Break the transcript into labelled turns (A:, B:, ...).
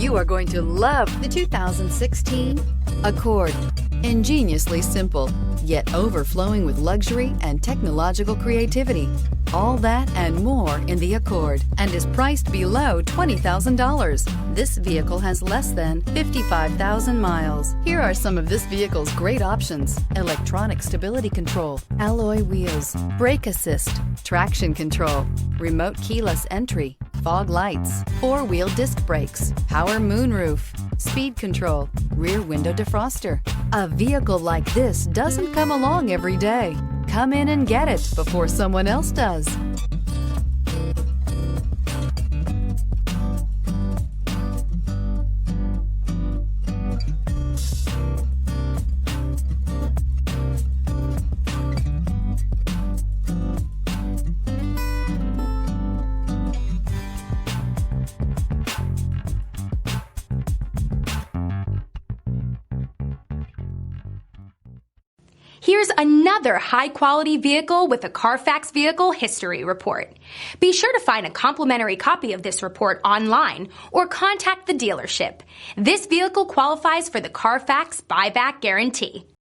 A: You are going to love the 2016 Accord. Ingeniously simple, yet overflowing with luxury and technological creativity. All that and more in the Accord, and is priced below $20,000. This vehicle has less than 55,000 miles. Here are some of this vehicle's great options: electronic stability control, alloy wheels, brake assist, traction control, remote keyless entry, fog lights, four-wheel disc brakes, power moonroof, speed control, rear window defroster. A vehicle like this doesn't come along every day. Come in and get it before someone else does.
B: Here's another high-quality vehicle with a Carfax Vehicle History Report. Be sure to find a complimentary copy of this report online or contact the dealership. This vehicle qualifies for the Carfax Buyback Guarantee.